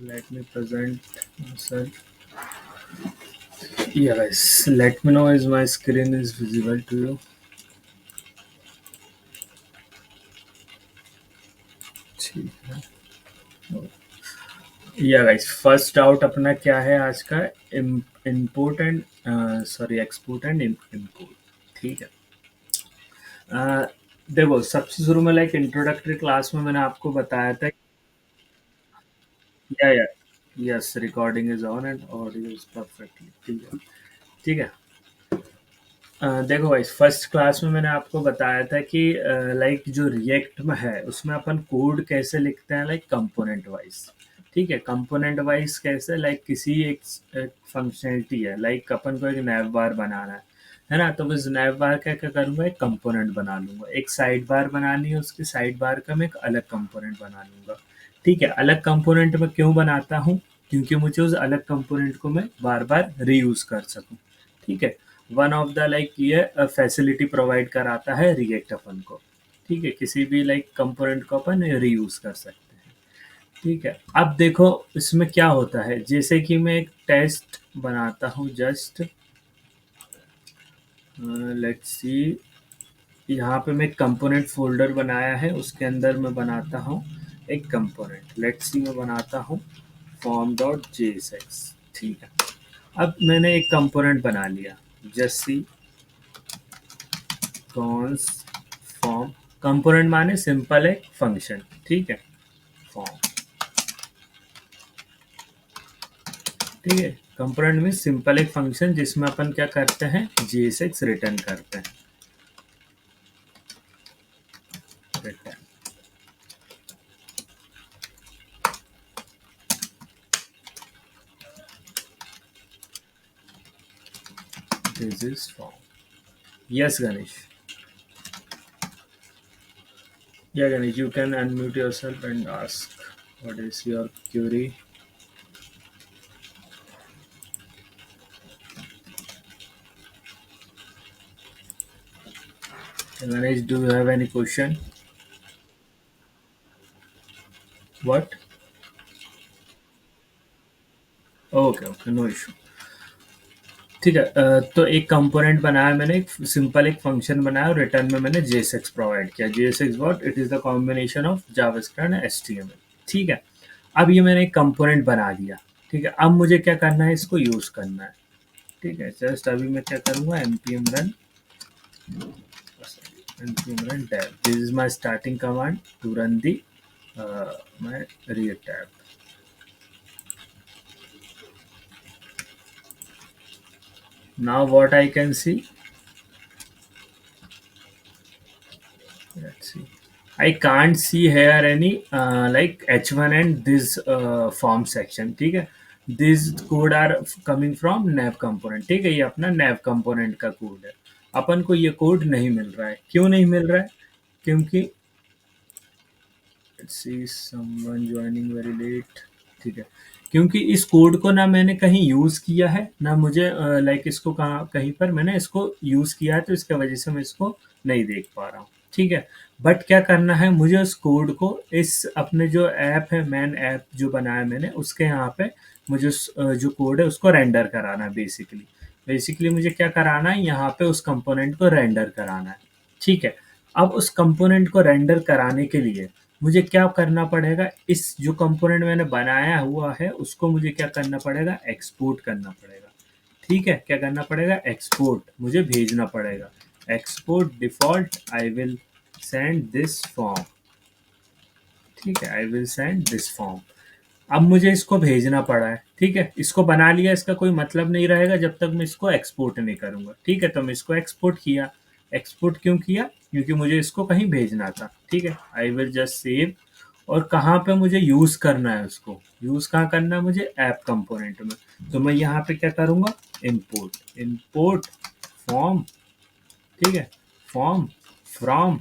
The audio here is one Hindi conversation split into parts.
Let me present myself. Yeah, guys. Let me know if my screen is visible to you. ठीक है. या गाइस फर्स्ट डाउट अपना क्या है आज का input and sorry export and input. ठीक है. अ, देखो सबसे शुरू में लाइक इंट्रोडक्टरी क्लास में मैंने आपको बताया था. या yes recording is on and audio is perfectly. ठीक है. ठीक है. देखो भाई फर्स्ट क्लास में मैंने आपको बताया था कि लाइक जो रिएक्ट में है उसमें अपन कोड कैसे लिखते हैं लाइक कंपोनेंट वाइज. ठीक है. कंपोनेंट वाइज कैसे लाइक किसी एक फंक्शनलिटी है लाइक अपन को एक नैव बार बनाना है ना. तो उस नैव बार का क्या करूँगा एक कंपोनेंट बना लूँगा. एक साइड बार बनानी है उसकी साइड बार का मैं एक अलग कंपोनेंट बना लूँगा. ठीक है. अलग कंपोनेंट में क्यों बनाता हूँ क्योंकि मुझे उस अलग कंपोनेंट को मैं बार बार रीयूज कर सकूँ. ठीक है. वन ऑफ द लाइक ये फैसिलिटी प्रोवाइड कराता है रिएक्ट अपन को. ठीक है. किसी भी लाइक कंपोनेंट को अपन रीयूज कर सकते हैं. ठीक है. अब देखो इसमें क्या होता है जैसे कि मैं एक टेस्ट बनाता हूँ जस्ट लेट्स सी. यहाँ पे मैं एक कंपोनेंट फोल्डर बनाया है उसके अंदर मैं बनाता हूँ एक कंपोनेंट. लेट्स सी मैं बनाता हूँ फॉर्म डॉट जेएसएक्स. ठीक है. अब मैंने एक कंपोनेंट बना लिया just see cons form. Component माने सिंपल एक फंक्शन. ठीक है. फॉर्म. ठीक है. कंपोनेंट में सिंपल एक फंक्शन जिसमें अपन क्या करते हैं जेएसएक्स रिटर्न करते हैं. Return. This is form. Yes Ganesh. Yeah, Ganesh, you can unmute yourself and ask what is your query. Ganesh, do you have any question? What? Okay, okay, no issue. ठीक है. तो एक कंपोनेंट बनाया मैंने एक सिंपल एक फंक्शन बनाया और रिटर्न में मैंने जेएसएक्स प्रोवाइड किया. JSX what it is the combination of JavaScript and HTML. ठीक है. अब ये मैंने एक कंपोनेंट बना दिया. ठीक है. अब मुझे क्या करना है इसको यूज करना है. ठीक है. जस्ट अभी मैं क्या करूंगा npm run tab. This is my starting command to run the my react tab. Now what I can see, let's see. I can't see here any like h1 and this form section. ठीक है. These code are coming from nav component. ठीक है. ये अपना nav component का कोड है. अपन को ये कोड नहीं मिल रहा है. क्यों नहीं मिल रहा है क्योंकि let's see someone joining very late. ठीक है. क्योंकि इस कोड को ना मैंने कहीं यूज किया है ना मुझे लाइक इसको कहाँ कहीं पर मैंने इसको यूज किया है तो इसके वजह से मैं इसको नहीं देख पा रहा हूँ. ठीक है. बट क्या करना है मुझे उस कोड को इस अपने जो ऐप है मेन ऐप जो बनाया मैंने उसके यहाँ पे मुझे जो कोड है उसको रेंडर कराना है. बेसिकली मुझे क्या कराना है यहाँ पे उस कंपोनेंट को रेंडर कराना है. ठीक है. अब उस कंपोनेंट को रेंडर कराने के लिए मुझे क्या करना पड़ेगा इस जो कंपोनेंट मैंने बनाया हुआ है उसको मुझे क्या करना पड़ेगा एक्सपोर्ट करना पड़ेगा. ठीक है. क्या करना पड़ेगा एक्सपोर्ट मुझे भेजना पड़ेगा. Export default I will send this form. ठीक है. I will send this form. अब मुझे इसको भेजना पड़ा है. ठीक है. इसको बना लिया इसका कोई मतलब नहीं रहेगा जब तक मैं इसको एक्सपोर्ट नहीं करूंगा. ठीक है. तो मैं इसको एक्सपोर्ट किया. एक्सपोर्ट क्यों किया क्योंकि मुझे इसको कहीं भेजना था. ठीक है. I will just save. और कहाँ पे मुझे यूज करना है उसको यूज कहाँ करना है मुझे ऐप कंपोनेंट में. तो मैं यहाँ पे क्या करूंगा इंपोर्ट फॉर्म. ठीक है. Form from.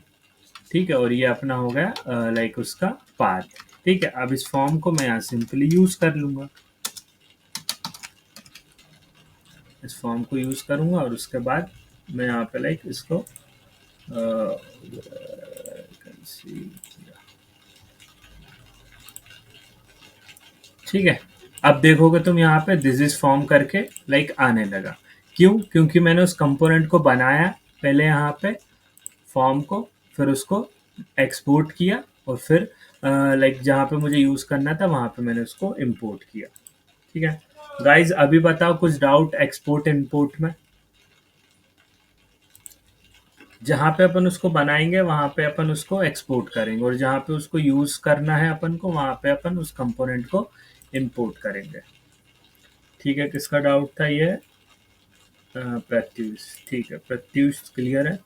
ठीक है. और ये अपना हो गया लाइक उसका पाथ. ठीक है. अब इस फॉर्म को मैं यहाँ सिंपली यूज कर लूंगा. इस फॉर्म को यूज करूंगा और उसके बाद मैं यहाँ पे लाइक इसको ठीक है। अब देखोगे तुम यहाँ पे दिस इज फॉर्म करके लाइक आने लगा। क्यों? क्योंकि मैंने उस कंपोनेंट को बनाया पहले यहाँ पे फॉर्म को, फिर उसको एक्सपोर्ट किया और फिर लाइक जहाँ पे मुझे यूज़ करना था वहाँ पे मैंने उसको इंपोर्ट किया। ठीक है। गाइज अभी बताओ कुछ डाउट एक्सपोर्ट इंपोर्ट में? जहाँ पे अपन उसको बनाएंगे वहाँ पे अपन उसको एक्सपोर्ट करेंगे और जहाँ पे उसको यूज़ करना है अपन को वहाँ पे अपन उस कंपोनेंट को इंपोर्ट करेंगे। ठीक है, किसका डाउट था ये? प्रत्युष। ठीक है, प्रत्युष क्लियर है।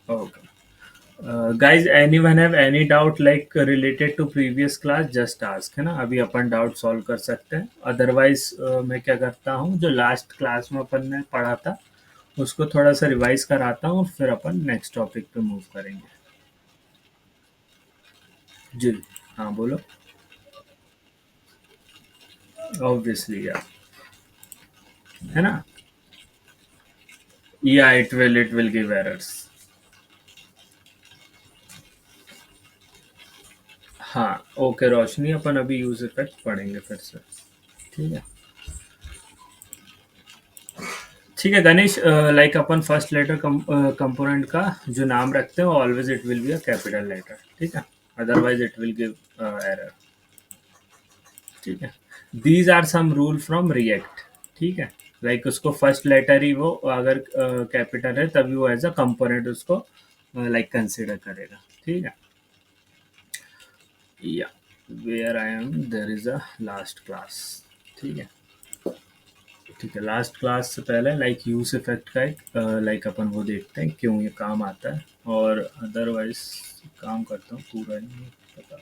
Okay. Guys any one have any doubt like related to previous class just ask, है ना? अभी अपन डाउट सॉल्व कर सकते हैं। अदरवाइज मैं क्या करता हूँ, जो लास्ट क्लास में अपन ने पढ़ा था उसको थोड़ा सा रिवाइज कराता हूँ, फिर अपन नेक्स्ट टॉपिक पे मूव करेंगे। जी। हाँ बोलो। ऑब्वियसली यार, है ना? या इट विल गिव एरर्स। हाँ। ओके रोशनी, अपन अभी यूज इफेक्ट पढ़ेंगे फिर से। ठीक है। ठीक है गणेश, लाइक अपन फर्स्ट लेटर कंपोनेंट का जो नाम रखते हैं always it will be a capital letter. ठीक है, otherwise it will give error. ठीक है। These are some rule from React. ठीक है। लाइक उसको फर्स्ट लेटर ही वो अगर कैपिटल है तभी वो एज अ कंपोनेंट उसको लाइक कंसिडर करेगा। ठीक है। या where I am there is a last class. ठीक है। ठीक है, लास्ट क्लास से पहले लाइक यूज इफेक्ट का एक लाइक अपन वो देखते हैं क्यों ये काम आता है, और अदरवाइज काम करता हूँ पूरा नहीं पता।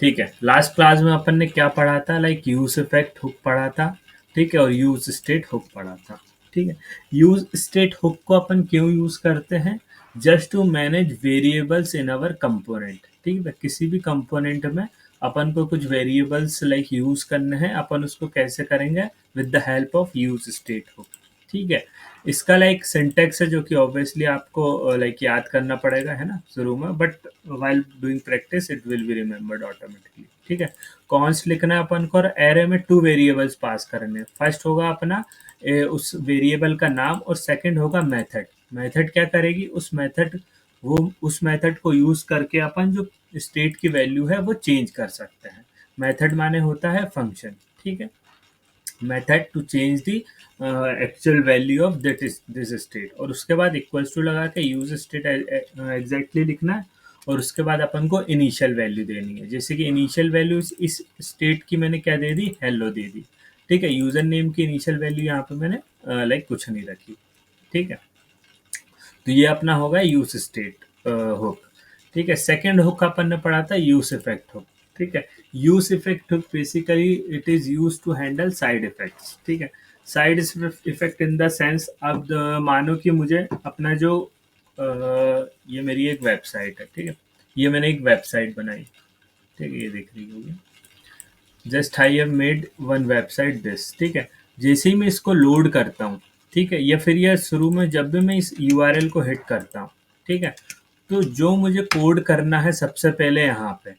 ठीक है, लास्ट क्लास में अपन ने क्या पढ़ा था, लाइक यूज इफेक्ट हुक पढ़ा था। ठीक है, और यूज स्टेट हुक पढ़ा था। ठीक है। यूज स्टेट हुक को अपन क्यों यूज करते हैं? Just to manage variables in our component. ठीक है, किसी भी कंपोनेंट में अपन को कुछ वेरिएबल्स लाइक यूज करने हैं, अपन उसको कैसे करेंगे? With the help of use state hook. ठीक है। इसका लाइक सिंटेक्स है जो कि ऑब्वियसली आपको लाइक याद करना पड़ेगा, है ना, शुरू में, but while doing practice it will be remembered automatically. ठीक है। कॉन्स्ट लिखना है अपन को और एरे में टू वेरिएबल्स पास करने हैं। फर्स्ट होगा अपना उस वेरिएबल का नाम और सेकंड होगा मेथड। मेथड क्या करेगी? उस मेथड को यूज करके अपन जो स्टेट की वैल्यू है वो चेंज कर सकते हैं। मेथड माने होता है फंक्शन। ठीक है। Method to change the actual value of that is this state, और उसके बाद इक्वल्स टू लगा के यूज स्टेट एग्जैक्टली लिखना है, और उसके बाद अपन को इनिशियल वैल्यू देनी है। जैसे कि इनिशियल वैल्यू इस स्टेट की मैंने क्या दे दी? हेलो दे दी। ठीक है। यूजर नेम की इनिशियल वैल्यू यहाँ पे मैंने लाइक कुछ नहीं रखी। ठीक है। तो ये अपना होगा यूज स्टेट हुक। ठीक है। सेकेंड हुक अपन ने पढ़ा था यूज इफेक्ट हुक। ठीक है। Use effect hook basically it is use to handle side effects. ठीक है। Side effect in the sense, अब मानो कि मुझे अपना जो ये मेरी एक वेबसाइट है। ठीक है। ये मैंने एक वेबसाइट बनाई। ठीक है, ये देख रही होगी। Just I have made one website this. ठीक है। जैसे ही मैं इसको लोड करता हूँ, ठीक है, या फिर यह शुरू में जब भी मैं इस यूआरएल को हिट करता हूँ, ठीक है, तो जो मुझे कोड करना है सबसे पहले यहाँ पे,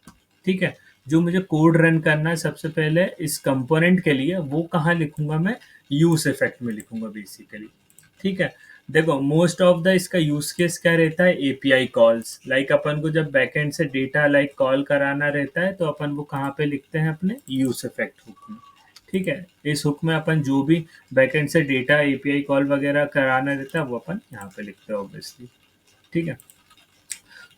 ठीक है, जो मुझे कोड रन करना है सबसे पहले इस कंपोनेंट के लिए, वो कहाँ लिखूंगा मैं? यूज इफेक्ट में लिखूंगा बेसिकली। ठीक है। देखो मोस्ट ऑफ द इसका यूज केस क्या रहता है? API calls. लाइक अपन को जब बैकएंड से डेटा लाइक कॉल कराना रहता है तो अपन वो कहाँ पे लिखते हैं? अपने यूज इफेक्ट हुक में। ठीक है। इस हुक में अपन जो भी बैकएंड से डेटा एपीआई कॉल वगैरह कराना रहता है वो अपन यहाँ पे लिखते हैं ऑब्वियसली। ठीक है।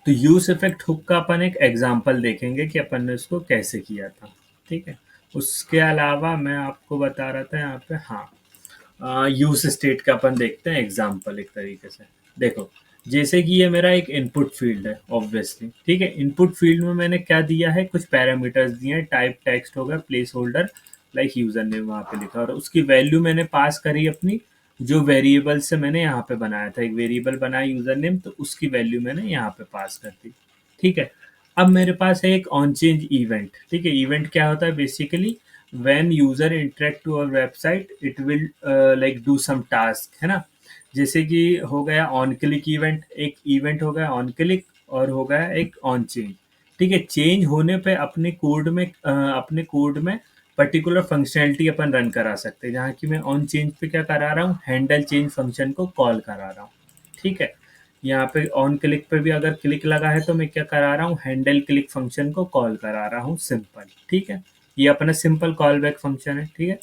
तो यूज इफेक्ट हुक का अपन एक एग्जाम्पल देखेंगे कि अपन ने इसको कैसे किया था। ठीक है। उसके अलावा मैं आपको बता रहा था यहाँ पे, हाँ, यूज स्टेट का अपन देखते हैं एग्जाम्पल एक तरीके से। देखो, जैसे कि ये मेरा एक इनपुट फील्ड है ऑब्वियसली। ठीक है। इनपुट फील्ड में मैंने क्या दिया है? कुछ पैरामीटर्स दिए हैं। टाइप टेक्स्ट होगा, place holder like user name वहाँ पे लिखा, और उसकी वैल्यू मैंने पास करी अपनी जो वेरिएबल से मैंने यहाँ पे बनाया था। एक वेरिएबल बनाया यूजर नेम, तो उसकी वैल्यू मैंने यहाँ पे पास कर दी। ठीक है। अब मेरे पास है एक ऑन चेंज इवेंट। ठीक है। इवेंट क्या होता है? Basically when user interact to our website it will like do some task, है ना? जैसे कि हो गया ऑन क्लिक इवेंट, एक इवेंट हो गया ऑन क्लिक, और हो गया एक ऑन चेंज। ठीक है, चेंज होने पे अपने कोड में पर्टिकुलर फंक्शनैलिटी अपन रन करा सकते हैं, जहाँ की मैं ऑन चेंज पे क्या करा रहा हूँ, हैंडल चेंज फंक्शन को कॉल करा रहा हूँ। ठीक है, यहाँ पे ऑन क्लिक पे भी अगर क्लिक लगा है तो मैं क्या करा रहा हूँ, हैंडल क्लिक फंक्शन को कॉल करा रहा हूँ सिंपल। ठीक है, ये अपना सिंपल कॉल बैक फंक्शन है। ठीक है,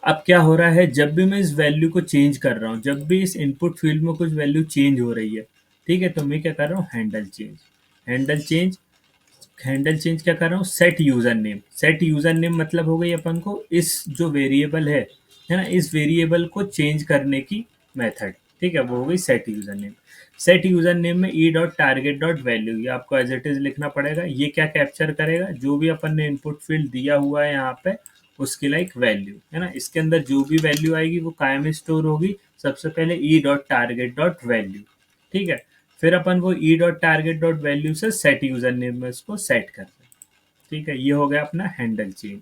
अब क्या हो रहा है, जब भी मैं इस वैल्यू को चेंज कर रहा हूँ, जब भी इस इनपुट फील्ड में कुछ वैल्यू चेंज हो रही है, ठीक है, तो मैं क्या कर रहा हूँ, हैंडल चेंज क्या कर रहा हूँ, set user name. Set user name मतलब हो गई अपन को इस जो वेरिएबल है ना, इस वेरिएबल को चेंज करने की मेथड। ठीक है, वो हो गई set user name. Set user name में e dot target dot value, ये आपको एज इट इज लिखना पड़ेगा। ये क्या कैप्चर करेगा, जो भी अपन ने इनपुट फील्ड दिया हुआ है यहाँ पे, उसकी लाइक वैल्यू है ना, इसके अंदर जो भी वैल्यू आएगी वो कायम स्टोर होगी। सबसे पहले ई डॉट टारगेट डॉट वैल्यू। ठीक है, फिर अपन वो ई डॉट टारगेट डॉट वैल्यू से सेट यूजर नेम में उसको सेट करते हैं। ठीक है, ये हो गया अपना हैंडल चेंज।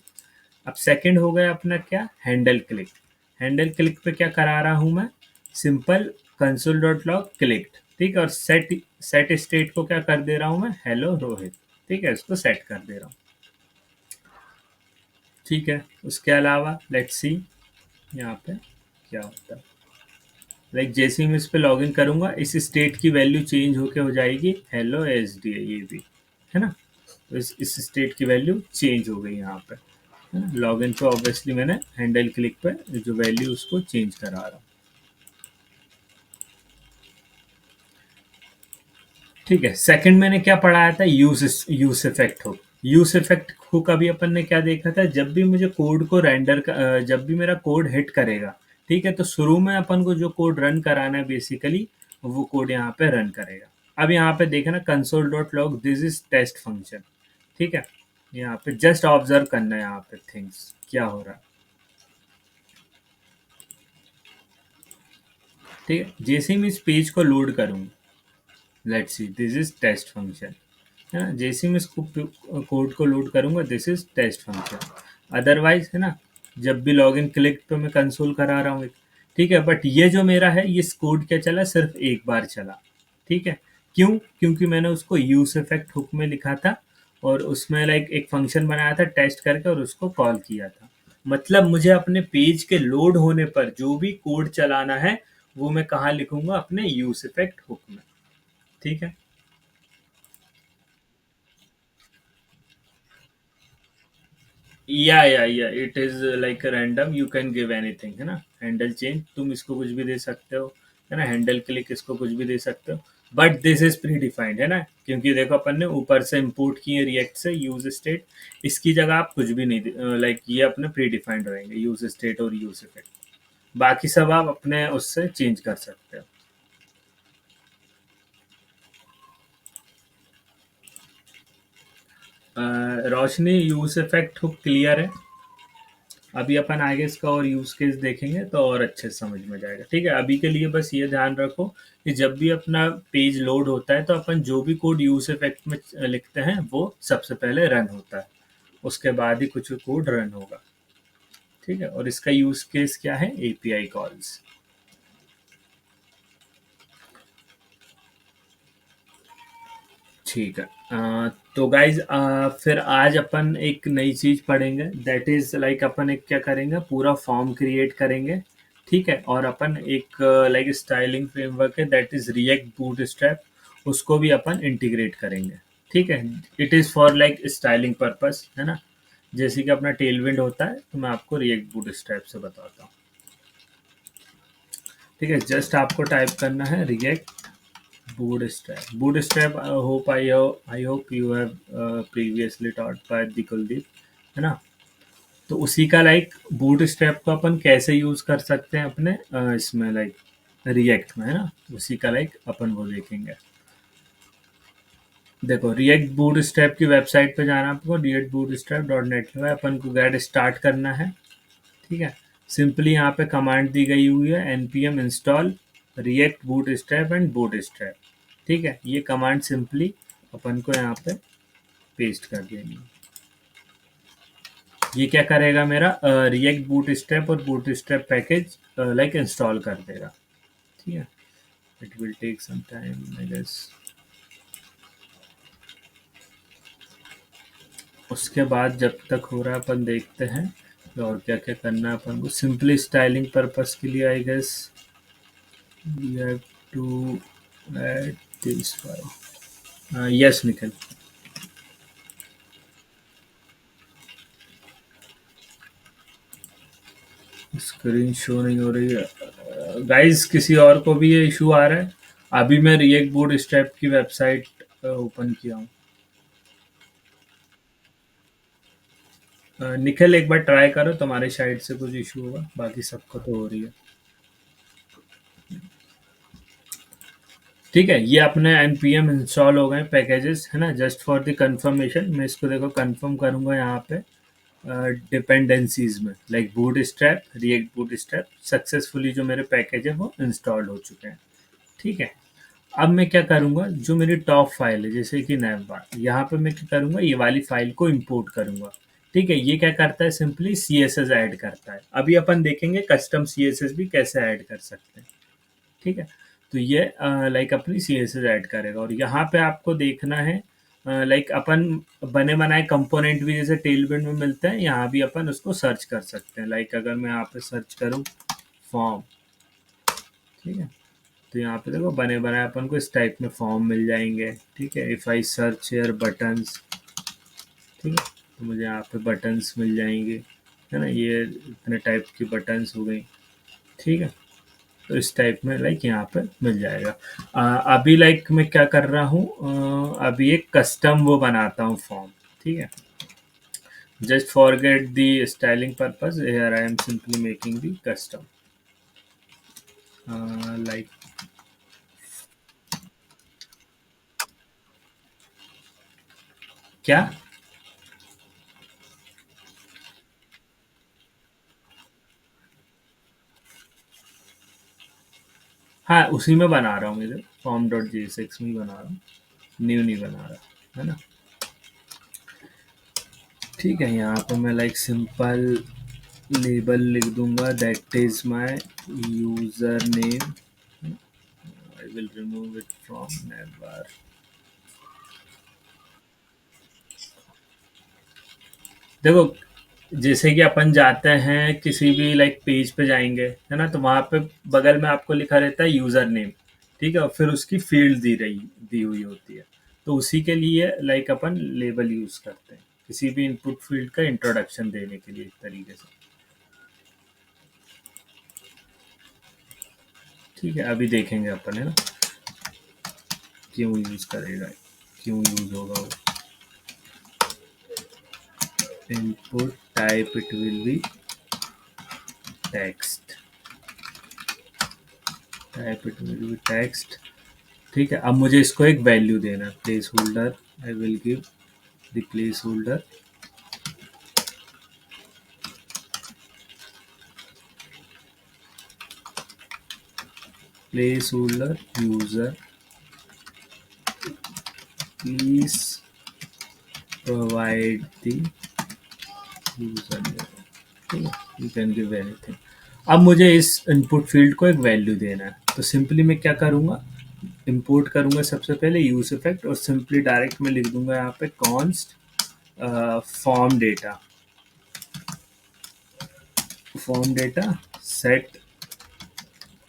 अब सेकंड हो गया अपना क्या, हैंडल क्लिक। हैंडल क्लिक पे क्या करा रहा हूं मैं, simple console dot log clicked. ठीक है, और सेट सेट स्टेट को क्या कर दे रहा हूं मैं, हेलो रोहित। ठीक है, इसको सेट कर दे रहा हूँ। ठीक है, उसके अलावा लेट्स सी यहाँ पे क्या होता है। लाइक जैसे ही मैं इस पे लॉगिन करूंगा, इस स्टेट की वैल्यू चेंज होके हो जाएगी हेलो एस डी, ये भी है ना। तो इस स्टेट की वैल्यू चेंज हो गई यहाँ पे, है ना। लॉगिन पे ऑब्वियसली मैंने हैंडल क्लिक पे जो वैल्यू उसको चेंज करा रहा हूँ। ठीक है, सेकंड मैंने क्या पढ़ाया था, use effect hook. Use effect hook अभी अपन ने क्या देखा था, जब भी मुझे कोड को जब भी मेरा कोड हिट करेगा, ठीक है, तो शुरू में अपन को जो कोड रन कराना है बेसिकली, वो कोड यहाँ पे रन करेगा। अब यहाँ पे देखना console dot log this is test function. ठीक है, यहाँ पे जस्ट ऑब्जर्व करना है यहाँ पे थिंग्स क्या हो रहा है। ठीक है, जैसे ही मैं इस पेज को लोड करूंगा, let's see this is test function, है ना। जैसे ही मैं इसको कोड को लोड करूंगा, this is test function. Otherwise है ना, जब भी लॉग इन क्लिक पे मैं कंसोल करा रहा हूँ। ठीक है, बट ये जो मेरा है, ये कोड क्या चला, सिर्फ एक बार चला। ठीक है, क्यों, क्योंकि मैंने उसको यूज इफेक्ट हुक में लिखा था, और उसमें लाइक एक फंक्शन बनाया था टेस्ट करके, और उसको कॉल किया था। मतलब मुझे अपने पेज के लोड होने पर जो भी कोड चलाना है, वो मैं कहाँ लिखूंगा, अपने यूज इफेक्ट हुक में। ठीक है, या it is like random, you can give anything, है ना। हैंडल चेंज तुम इसको कुछ भी दे सकते हो, है ना। हैंडल क्लिक इसको कुछ भी दे सकते हो, but this is pre defined, है ना। क्योंकि देखो अपन ने ऊपर से इंपोर्ट किए रिएक्ट से यूज स्टेट, इसकी जगह आप कुछ भी नहीं, लाइक ये अपने प्री डिफाइंड रहेंगे यूज स्टेट और यूज इफेक्ट। बाकी सब आप अपने उससे चेंज कर सकते हो। रोशनी, यूज इफेक्ट हुक क्लियर है। अभी अपन आगे इसका और यूज केस देखेंगे तो और अच्छे से समझ में जाएगा। ठीक है, अभी के लिए बस ये ध्यान रखो कि जब भी अपना पेज लोड होता है, तो अपन जो भी कोड यूज इफेक्ट में लिखते हैं, वो सबसे पहले रन होता है, उसके बाद ही कुछ कोड रन होगा। ठीक है, और इसका यूज केस क्या है, एपीआई कॉल्स। ठीक है, तो गाइज फिर आज अपन एक नई चीज पढ़ेंगे, दैट इज लाइक अपन एक क्या करेंगे, पूरा फॉर्म क्रिएट करेंगे। ठीक है, और अपन एक लाइक स्टाइलिंग फ्रेमवर्क है, दैट इज रिएक्ट बूटस्ट्रैप, उसको भी अपन इंटीग्रेट करेंगे। ठीक है, it is for like styling purpose, है ना। जैसे कि अपना टेलविंड होता है, तो मैं आपको रिएक्ट बूटस्ट्रैप से बताता हूँ। ठीक है, जस्ट आपको टाइप करना है react Bootstrap. Bootstrap, I hope you have previously taught by the Kuldeep, है ना। तो उसी का लाइक बूटस्ट्रैप को अपन कैसे यूज कर सकते हैं अपने इसमें लाइक रिएक्ट में, है ना। उसी का लाइक अपन वो देखेंगे। देखो, रिएक्ट बूटस्ट्रैप की वेबसाइट पे जाना आपको, reactbootstrap.net में अपन को गेट स्टार्ट करना है। ठीक है, सिंपली यहाँ पे कमांड दी गई हुई है, npm install react bootstrap and bootstrap. ठीक है, ये कमांड सिंपली अपन को यहाँ पे पेस्ट कर देनी। ये क्या करेगा, मेरा रिएक्ट बूटस्ट्रैप और बूटस्ट्रैप पैकेज लाइक इंस्टॉल कर देगा। ठीक है, it will take some time I guess. उसके बाद जब तक हो रहा है अपन देखते हैं कि और क्या क्या करना है अपन को। सिंपली स्टाइलिंग पर्पस के लिए I guess we have to add this file. Yes Nikhil. Screen show नहीं हो रही है गाइस, किसी और को भी ये इशू आ रहा है? अभी मैं रिएक्ट बोर्ड स्टेप की वेबसाइट ओपन किया हूँ। निखिल एक बार ट्राई करो, तुम्हारी साइड से कुछ इशू होगा, बाकी सबको तो हो रही है। ठीक है, ये अपने npm इंस्टॉल हो गए पैकेजेस है ना। जस्ट फॉर द कंफर्मेशन मैं इसको देखो कंफर्म करूंगा यहाँ पे डिपेंडेंसीज में, like boot strap, react boot strap successfully जो मेरे पैकेज है वो इंस्टॉल्ड हो चुके हैं। ठीक है, अब मैं क्या करूंगा, जो मेरी टॉप फाइल है जैसे कि नैवबार, यहाँ पे मैं क्या करूंगा, ये वाली फाइल को इंपोर्ट करूंगा। ठीक है, ये क्या करता है, simply C S S add करता है। अभी अपन देखेंगे कस्टम सी एस एस भी कैसे ऐड कर सकते हैं। ठीक है, तो ये लाइक अपनी सी एस एस ऐड करेगा। और यहाँ पे आपको देखना है लाइक अपन बने बनाए कंपोनेंट भी जैसे टेलबिल्ड में मिलते हैं, यहाँ भी अपन उसको सर्च कर सकते हैं। लाइक अगर मैं यहाँ पे सर्च करूँ फॉर्म, ठीक है, तो यहाँ पे देखो बने बनाए अपन को इस टाइप में फॉर्म मिल जाएंगे। ठीक है, if I search here buttons, ठीक है, तो मुझे यहाँ पे बटन्स मिल जाएंगे, है ना। ये इतने टाइप की बटन्स हो गई। ठीक है, तो इस टाइप में लाइक यहाँ पे मिल जाएगा। अभी लाइक मैं क्या कर रहा हूँ, अभी एक कस्टम वो बनाता हूँ फॉर्म। ठीक है, just forget the styling purpose, here I am simply making the custom like. क्या? हाँ, उसी में बना रहा हूँ, इधर form dot G S x में ही बना रहा हूँ, न्यू नहीं बना रहा, है ना। ठीक है, यहाँ पे मैं लाइक सिंपल लेबल लिख दूंगा, that is my user name, I will remove it from never. देखो, जैसे कि अपन जाते हैं किसी भी लाइक पेज पे जाएंगे, है ना, तो वहां पे बगल में आपको लिखा रहता है यूजर नेम। ठीक है, और फिर उसकी फील्ड दी हुई होती है। तो उसी के लिए लाइक अपन लेबल यूज करते हैं, किसी भी इनपुट फील्ड का इंट्रोडक्शन देने के लिए एक तरीके से। ठीक है, अभी देखेंगे अपन, है ना, क्यों यूज करेगा, क्यों यूज होगा वो। Input type it will B text, type it will B text. ठीक है, अब मुझे इसको एक वैल्यू देना है, place holder, I will give the place holder place holder user, please provide the user name. ठीक है, यू कैन गिव एनीथिंग। अब मुझे इस इनपुट फील्ड को एक वैल्यू देना है, तो सिंपली मैं क्या करूंगा, इंपोर्ट करूंगा सबसे पहले यूज इफेक्ट, और सिंपली डायरेक्ट में लिख दूंगा यहाँ पे const form data, form data set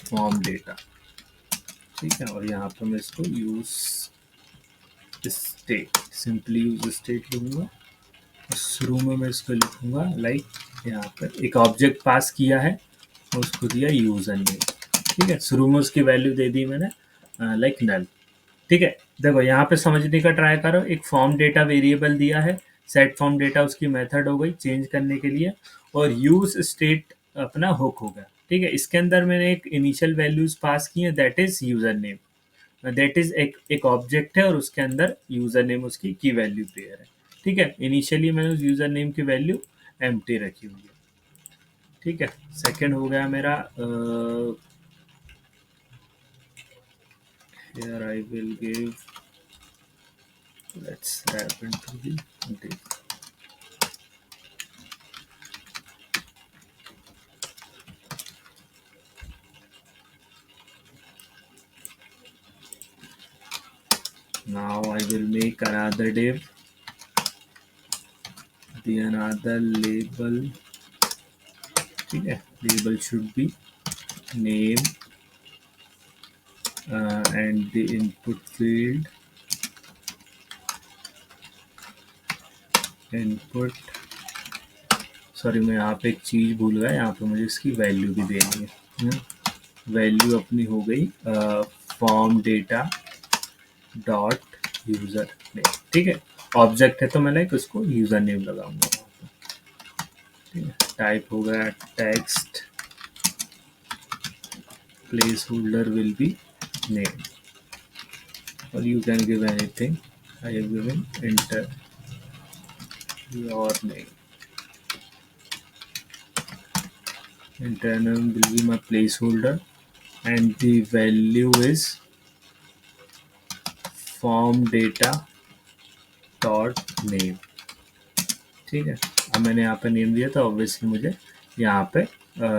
form data. ठीक है, और यहाँ पे मैं इसको use state, simply use state लिखूंगा। शुरू में मैं इसको लिखूंगा लाइक यहाँ पर एक ऑब्जेक्ट पास किया है और उसको दिया यूजर नेम। ठीक है, शुरू में उसकी वैल्यू दे दी मैंने लाइक नल। ठीक है, देखो यहाँ पे समझने का ट्राई करो, एक फॉर्म डेटा वेरिएबल दिया है, सेट फॉर्म डेटा उसकी मेथड हो गई चेंज करने के लिए, और यूज स्टेट अपना हुक हो गया। ठीक है, इसके अंदर मैंने एक इनिशियल वैल्यूज पास की है, that is user name, that is एक ऑब्जेक्ट है और उसके अंदर यूजर नेम उसकी की वैल्यू पेयर है। ठीक है, इनिशियली मैंने उस यूजर नेम की वैल्यू एम्प्टी रखी हुई है। ठीक है, सेकंड हो गया मेरा here I will give, let's wrap into the div. Now I will make another div, the another label, ठीक है, label should be name and the input field input, sorry मैं यहाँ पे एक चीज़ भूल गया, यहाँ पे मुझे इसकी वैल्यू भी देनी है। वैल्यू अपनी हो गई form data dot user name, ठीक है। ऑब्जेक्ट है तो मैं लाइक उसको यूज़र नेम लगाऊंगा, ठीक है। टाइप हो गया text, placeholder will be name, और you can give anything, I have given enter your name, internal will be my placeholder and the value is form data dot name, ठीक है। अब मैंने यहाँ पे नेम दिया तो ऑब्वियसली मुझे यहाँ पे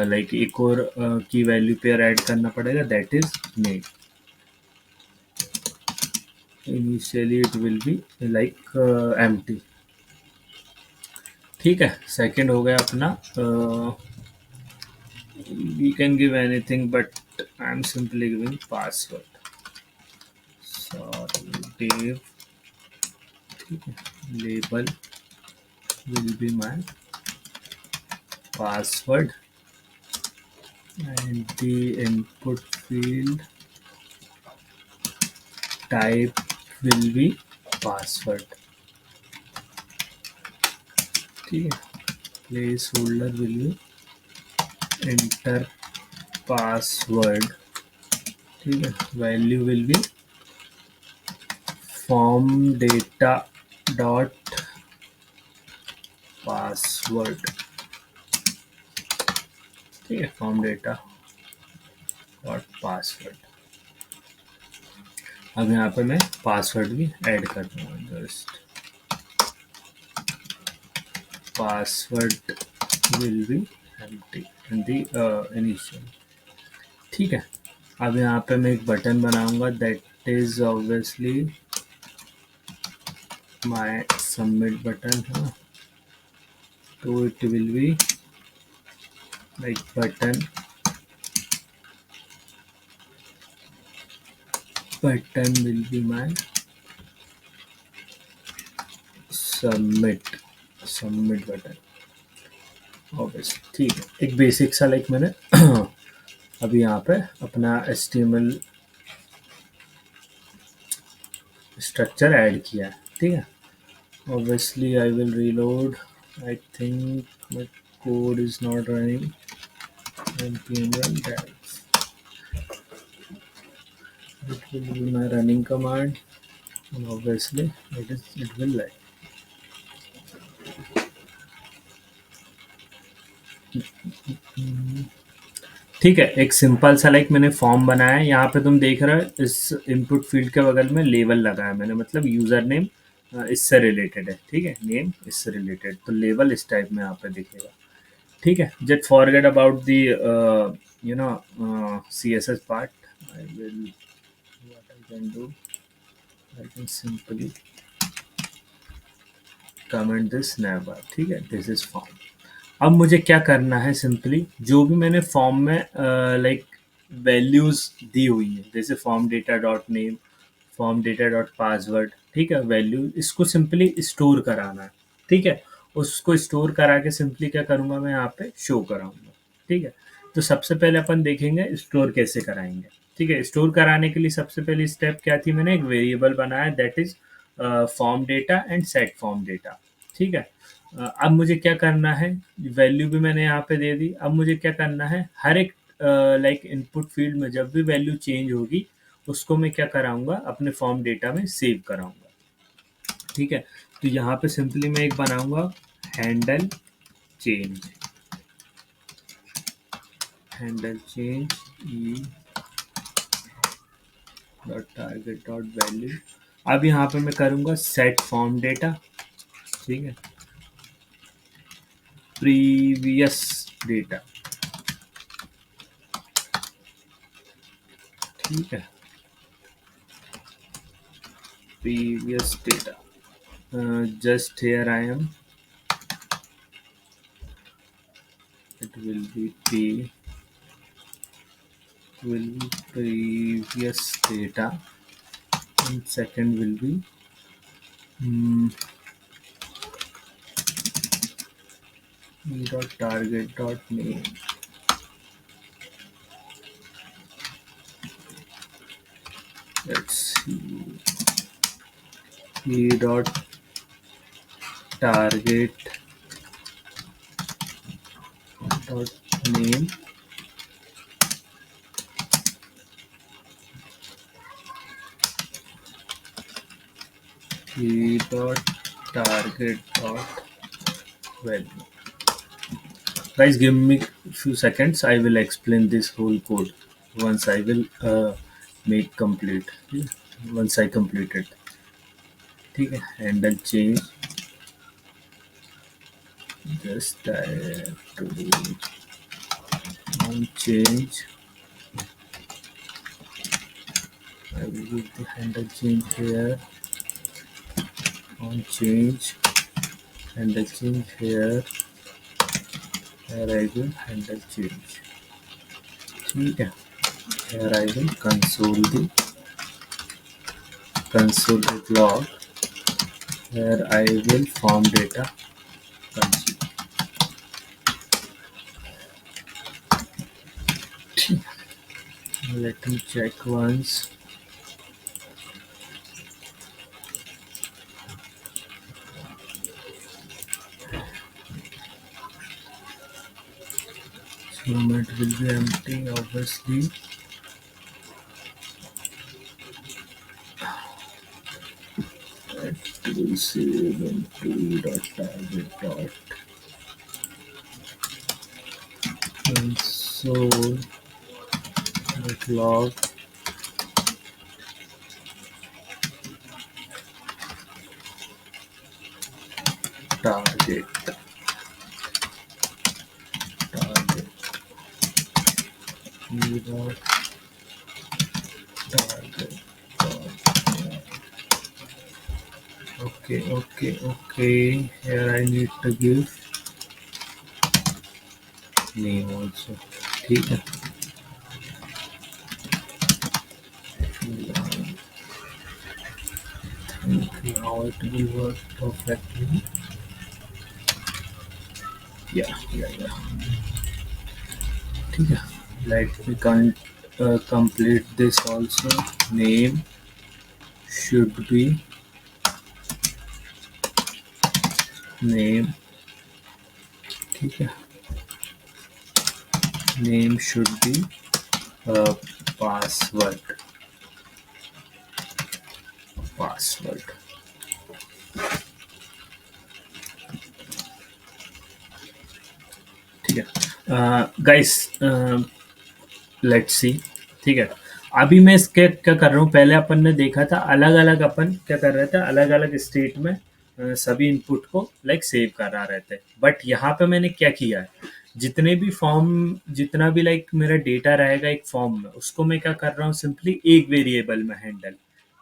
लाइक एक और की वैल्यू पेयर ऐड करना पड़ेगा, that is name. Initially it will be like empty, ठीक है। सेकंड हो गया अपना we can give anything but I'm simply giving password, sorry Dave, label will be my password and the input field type will be password, ठीक है। placeholder will be enter password, ठीक है। value will be form data dot password, ठीक है। फॉर्म डेटा डॉट पासवर्ड, अब यहाँ पे मैं पासवर्ड भी ऐड कर दूंगा, just password will be empty in the initial, ठीक है। अब यहाँ पे मैं एक बटन बनाऊंगा, that is obviously my submit button है, तो it will be like button will be my submit button, obviously, ठीक है। एक बेसिक सा लाइक मैंने अभी यहाँ पे अपना HTML स्ट्रक्चर ऐड किया है, ठीक है। Obviously I will reload, I think my code is not running, npm run that it will be my running command and obviously it will like ठीक है। एक सिंपल सा लाइक मैंने फॉर्म बनाया है, यहाँ पे तुम देख रहे हो इस इनपुट फील्ड के बगल में लेबल लगाया मैंने, मतलब यूजर नेम इससे रिलेटेड है, ठीक है, नेम इससे रिलेटेड, तो लेबल इस टाइप में यहाँ पे दिखेगा, ठीक है। Just forget about the you know CSS part, I will what I can do, I can simply comment this never, ठीक है, दिस इज फॉर्म। अब मुझे क्या करना है, सिंपली जो भी मैंने फॉर्म में लाइक वैल्यूज दी हुई है, जैसे form data dot name, form data dot password, ठीक है, वैल्यू, इसको सिंपली स्टोर कराना है, ठीक है। उसको स्टोर करा के सिंपली क्या करूँगा मैं यहाँ पे शो कराऊंगा, ठीक है। तो सबसे पहले अपन देखेंगे स्टोर कैसे कराएंगे, ठीक है। स्टोर कराने के लिए सबसे पहली स्टेप क्या थी, मैंने एक वेरिएबल बनाया, that is form data and set form data, ठीक है। अब मुझे क्या करना है, वैल्यू भी मैंने यहाँ पे दे दी, अब मुझे क्या करना है, हर एक लाइक इनपुट फील्ड में जब भी वैल्यू चेंज होगी उसको मैं क्या कराऊंगा, अपने फॉर्म डेटा में सेव कराऊंगा, ठीक है। तो यहाँ पे सिंपली मैं एक बनाऊंगा हैंडल चेंज ई डॉट टारगेट डॉट वैल्यू। अब यहाँ पे मैं करूंगा सेट फॉर्म डेटा, ठीक है, प्रीवियस डेटा, ठीक है, previous data, just here I am it will be previous data, and second will be dot target dot name. Let's see, dot target dot name dot target dot value. Guys, give me few seconds. I will explain this whole code once I will make complete. Yeah, once I complete it. ठीक है, handle change. Just I have to do on change. I will give the handle change here. On change, handle change here. Here I will handle change. ठीक है. Here I will console log. Here I will form data console. Let me check once. Format will be empty, obviously. It will save into dot target dot console log. Target dot target dot. Okay. Here I need to give name also. ठीक है. Now it will work perfectly. Yeah. ठीक है. Let me complete this also. Name should be name. ठीक है. Name should be password. ठीक है. Guys, let's see. ठीक है. अभी मैं इसके क्या कर रहा हूँ, पहले अपन ने देखा था अलग अलग, अपन क्या कर रहे थे, अलग अलग स्टेट में सभी इनपुट को लाइक सेव करा रहे थे. बट यहाँ पे मैंने क्या किया है, जितना भी लाइक मेरा डेटा रहेगा एक फॉर्म में, उसको मैं क्या कर रहा हूँ, सिंपली एक वेरिएबल में हैंडल,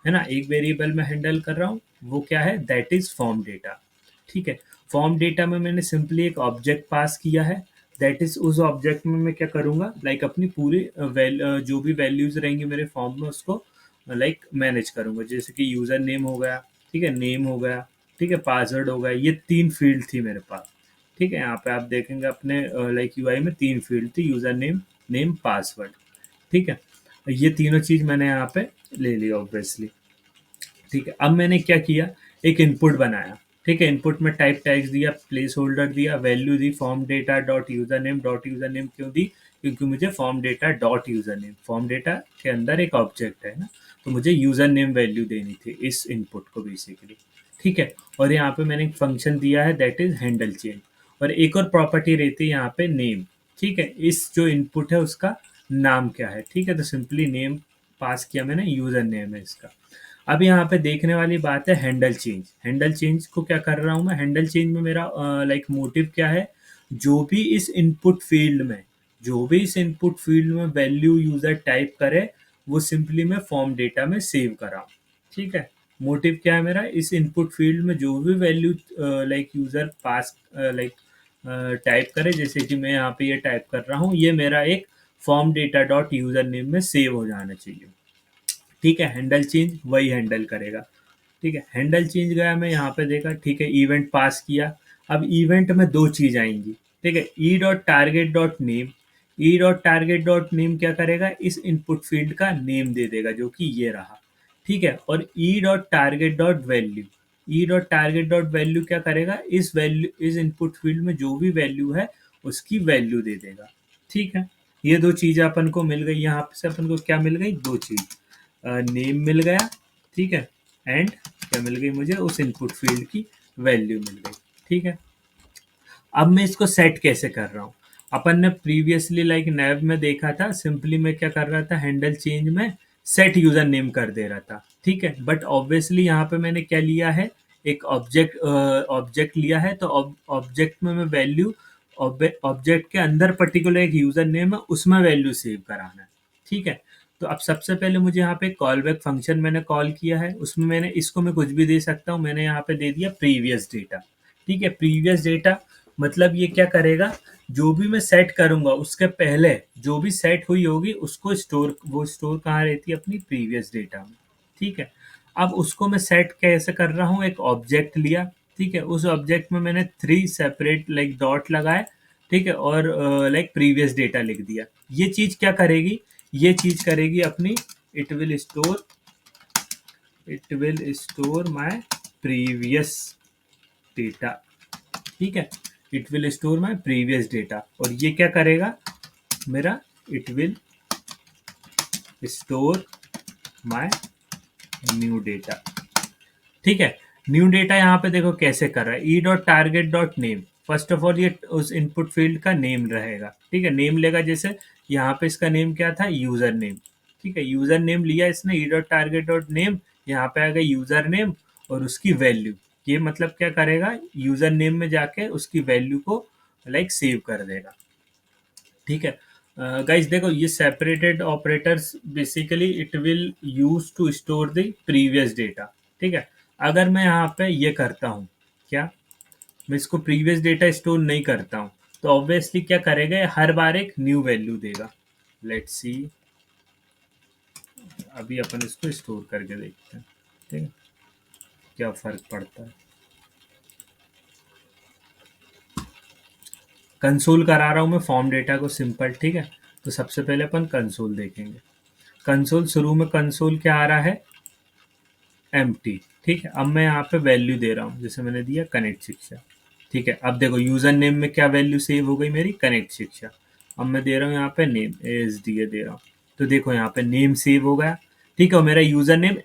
है ना, एक वेरिएबल में हैंडल कर रहा हूँ. वो क्या है, दैट इज फॉर्म डेटा. ठीक है. फॉर्म डेटा में मैंने सिंपली एक ऑब्जेक्ट पास किया है. दैट इज उस ऑब्जेक्ट में मैं क्या करूंगा, लाइक अपनी पूरी जो भी वैल्यूज रहेंगी मेरे फॉर्म में, उसको लाइक मैनेज करूंगा. जैसे कि यूजर नेम हो गया, ठीक है, नेम हो गया, ठीक है, पासवर्ड हो गया. ये 3 फील्ड थी मेरे पास. ठीक है. यहाँ पे आप देखेंगे अपने लाइक यूआई में 3 फील्ड थी, यूजर नेम पासवर्ड. ठीक है. ये तीनों चीज मैंने यहाँ पे ले ली ऑब्वियसली. ठीक है. अब मैंने क्या किया, एक इनपुट बनाया. ठीक है. इनपुट में टाइप टैग्स दिया, प्लेस होल्डर दिया, वैल्यू दी, form data dot user name क्यों दी, क्योंकि मुझे form data dot user name, form data के अंदर एक ऑब्जेक्ट है ना, तो मुझे यूजर नेम वैल्यू देनी थी इस इनपुट को बेसिकली. ठीक है. और यहाँ पे मैंने एक फंक्शन दिया है, दैट इज हैंडल चेंज. और एक और प्रॉपर्टी रहती है यहाँ पे, नेम. ठीक है. इस जो इनपुट है उसका नाम क्या है. ठीक है. तो सिंपली नेम पास किया मैंने, यूजर नेम है इसका. अब यहाँ पे देखने वाली बात है हैंडल चेंज. हैंडल चेंज को क्या कर रहा हूँ मैं, हैंडल चेंज में मेरा लाइक मोटिव क्या है, जो भी इस इनपुट फील्ड में वैल्यू यूजर टाइप करे, वो सिंपली मैं फॉर्म डेटा में सेव कराऊँ. ठीक है. मोटिव क्या है मेरा, इस इनपुट फील्ड में जो भी वैल्यू लाइक यूजर पास लाइक टाइप करें, जैसे कि मैं यहाँ पे ये टाइप कर रहा हूँ, ये मेरा एक form data dot user name में सेव हो जाना चाहिए। ठीक है, हैंडल चेंज वही हैंडल करेगा। ठीक है, हैंडल चेंज गया, मैं यहाँ पे देखा, ठीक है, इवेंट पास किया। अब इवेंट में दो चीज आएंगी। ठीक है, ई डॉट टारगेट डॉट नेम, ई डॉट टारगेट डॉट नेम क्या करेगा, इस इनपुट फील्ड का नेम दे देगा जो कि ये रहा। ठीक है, और ई डॉट टारगेट डॉट वैल्यू, ई डॉट टारगेट डॉट वैल्यू क्या करेगा, इस वैल्यू, इस इनपुट फील्ड में जो भी वैल्यू है उसकी वैल्यू दे देगा। ठीक है, ये दो चीजें अपन को मिल गई, यहाँ से अपन को क्या मिल गई, दो चीज, नेम मिल गया, ठीक है, एंड क्या मिल गई मुझे, उस इनपुट फील्ड की वैल्यू मिल गई। ठीक है, अब मैं इसको सेट कैसे कर रहा हूँ, अपन ने प्रीवियसली लाइक नैव में देखा था, सिंपली मैं क्या कर रहा था, हैंडल चेंज में सेट यूजर नेम कर दे रहा था। ठीक है, बट ऑब्वियसली यहाँ पे मैंने क्या लिया है, एक ऑब्जेक्ट, ऑब्जेक्ट लिया है, तो ऑब्जेक्ट में मैं वैल्यू, ऑब्जेक्ट के अंदर पर्टिकुलर एक यूजर नेम है, उसमें वैल्यू सेव कराना है। ठीक है, तो अब सबसे पहले मुझे यहाँ पे कॉल बैक फंक्शन मैंने कॉल किया है, उसमें मैंने इसको मैं कुछ भी दे सकता हूँ, मैंने यहाँ पे दे दिया प्रीवियस डेटा। ठीक है, प्रीवियस डेटा मतलब ये क्या करेगा, जो भी मैं सेट करूंगा उसके पहले जो भी सेट हुई होगी उसको स्टोर, वो स्टोर कहाँ रहती है, अपनी प्रीवियस डेटा में। ठीक है, अब उसको मैं सेट कैसे कर रहा हूँ, एक ऑब्जेक्ट लिया। ठीक है, उस ऑब्जेक्ट में मैंने थ्री सेपरेट लाइक डॉट लगाए। ठीक है, और लाइक प्रीवियस डेटा लिख दिया। ये चीज क्या करेगी, ये चीज करेगी अपनी, it will store, it will store my previous data. ठीक है, it will store my previous data, और ये क्या करेगा मेरा, it will store my new data. ठीक है, न्यू डेटा यहाँ पे देखो कैसे कर रहा है, ई dot target dot name, first of all ये उस इनपुट फील्ड का नेम रहेगा। ठीक है, नेम लेगा, जैसे यहाँ पे इसका नेम क्या था, यूजर नेम। ठीक है, यूजर नेम लिया इसने, ई डॉट टारगेट डॉट नेम, यहाँ पे आ गया यूजर नेम और उसकी वैल्यू। ये मतलब क्या करेगा, यूजर नेम में जाके उसकी वैल्यू को लाइक सेव कर देगा। ठीक है, गाइस देखो, ये separated operators basically it will use to store the previous data. ठीक है, अगर मैं यहाँ पे ये करता हूँ, क्या मैं इसको प्रीवियस डेटा स्टोर नहीं करता हूँ, तो ऑब्वियसली क्या करेगा, ये हर बार एक न्यू वैल्यू देगा। लेट्स सी, अभी अपन इसको स्टोर करके देखते हैं। ठीक है, क्या फर्क पड़ता है, कंसोल करा रहा हूँ मैं फॉर्म डेटा को सिंपल। ठीक है, तो सबसे पहले अपन कंसोल देखेंगे। कंसोल, शुरू में कंसोल क्या आ रहा है, एम्प्टी। ठीक है, अब मैं यहाँ पे वैल्यू दे रहा हूँ, जैसे मैंने दिया कनेक्ट शिक्षा। ठीक है, अब देखो यूजर नेम में क्या वैल्यू सेव हो गई मेरी, कनेक्ट शिक्षा। अब मैं दे रहा हूँ यहाँ पे नेम, एस डी ए दे रहा हूँ, तो देखो यहाँ पे नेम सेव हो गया। ठीक है, और मेरा user name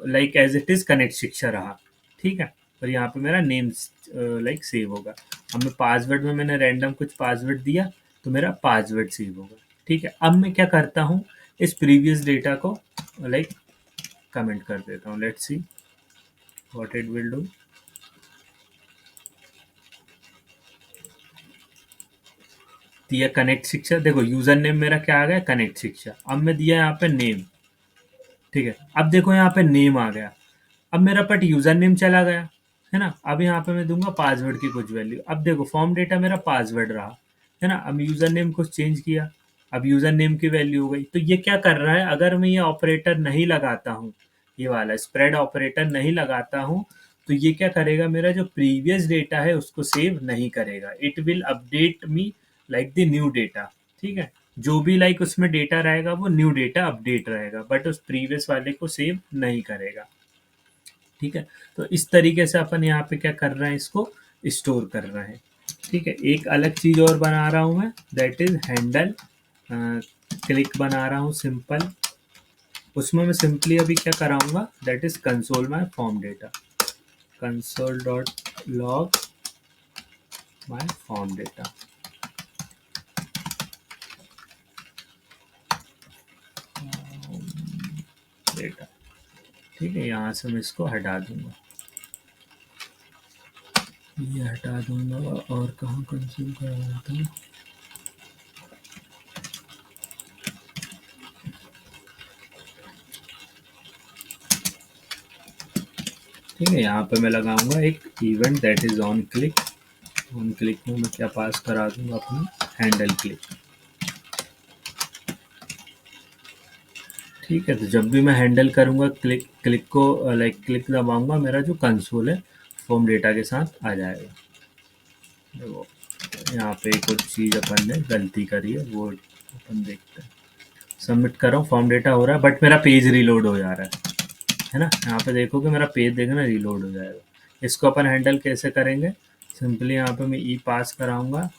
like as it is connect शिक्षा रहा। ठीक है, और यहाँ पे मेरा नेम लाइक सेव होगा। अब मैं पासवर्ड में मैंने रैंडम कुछ पासवर्ड दिया, तो मेरा पासवर्ड सेव होगा। ठीक है, अब मैं क्या करता हूँ, इस प्रीवियस डेटा को लाइक कमेंट कर देता हूँ। Let's see what it will do. दिया कनेक्ट शिक्षा, देखो यूजर नेम मेरा क्या आ गया, कनेक्ट शिक्षा। अब मैं दिया यहाँ पे नेम। ठीक है, अब देखो यहाँ पे नेम आ गया। अब मेरा पट यूजर नेम चला गया, है ना। अब यहाँ पे मैं दूंगा पासवर्ड की कुछ वैल्यू। अब देखो फॉर्म डेटा मेरा पासवर्ड रहा, है ना। अब यूजर नेम कुछ चेंज किया, अब यूजर नेम की वैल्यू हो गई। तो ये क्या कर रहा है, अगर मैं ये ऑपरेटर नहीं लगाता हूँ, ये वाला स्प्रेड ऑपरेटर नहीं लगाता हूँ, तो ये क्या करेगा, मेरा जो प्रीवियस डेटा है उसको सेव नहीं करेगा। It will update me like the new data. ठीक है, जो भी लाइक उसमें डेटा रहेगा वो न्यू डेटा अपडेट रहेगा, बट उस प्रीवियस वाले को सेव नहीं करेगा। ठीक है, तो इस तरीके से अपन यहाँ पे क्या कर रहे हैं, इसको स्टोर कर रहे हैं। ठीक है, एक अलग चीज और बना रहा हूँ मैं, दैट इज हैंडल क्लिक बना रहा हूँ सिंपल। उसमें मैं सिंपली अभी क्या कराऊंगा, that is console my form data, console dot log my form data. Data, ठीक है, यहाँ से मैं इसको हटा दूंगा, ये हटा दूंगा, और कहाँ कंसोल कर रहा था, ठीक है, यहाँ पे मैं लगाऊंगा एक event that is on click. On click में मैं क्या पास करा दूंगा अपनी हैंडल क्लिक। ठीक है, तो जब भी मैं हैंडल करूंगा क्लिक क्लिक को लाइक क्लिक दबाऊंगा, मेरा जो कंसोल है फॉर्म डेटा के साथ आ जाएगा। देखो यहाँ पे एक और चीज़ अपन ने गलती करी है, वो अपन देखते हैं। सबमिट कर रहा हूँ, फॉर्म डेटा हो रहा है, बट मेरा पेज रीलोड हो जा रहा है ना। यहाँ पे देखोगे मेरा पेज देखना रीलोड हो जाएगा। इसको अपन हैंडल कैसे करेंगे, सिंपली यहाँ पे मैं ई पास कराऊंगा।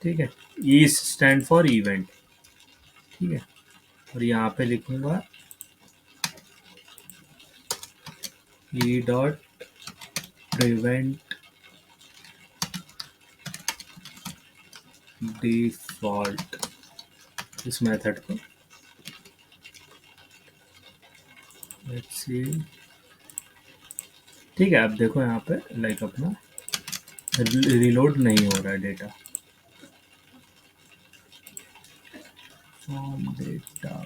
ठीक है, ई स्टैंड फॉर इवेंट। ठीक है, और यहाँ पे लिखूंगा ई डॉट प्रिवेंट डिफॉल्ट, इस मेथड को लेट्स सी। ठीक है, अब देखो यहाँ पे लाइक अपना रिलोड नहीं हो रहा है data. Form data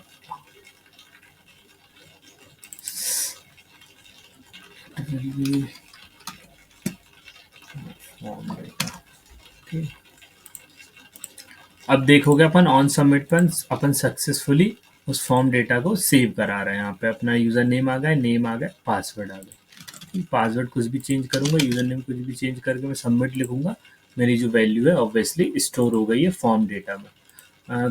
form data. ठीक, अब देखोगे अपन ऑन सबमिट पर अपन सक्सेसफुली उस फॉर्म डेटा को सेव करा रहे हैं। यहाँ पे अपना यूज़र नेम आ गया, नेम आ गया, पासवर्ड आ गया। पासवर्ड कुछ भी चेंज करूँगा, यूज़र नेम कुछ भी चेंज करके मैं सबमिट लिखूंगा, मेरी जो वैल्यू है ऑब्वियसली स्टोर हो गई है फॉर्म डेटा में।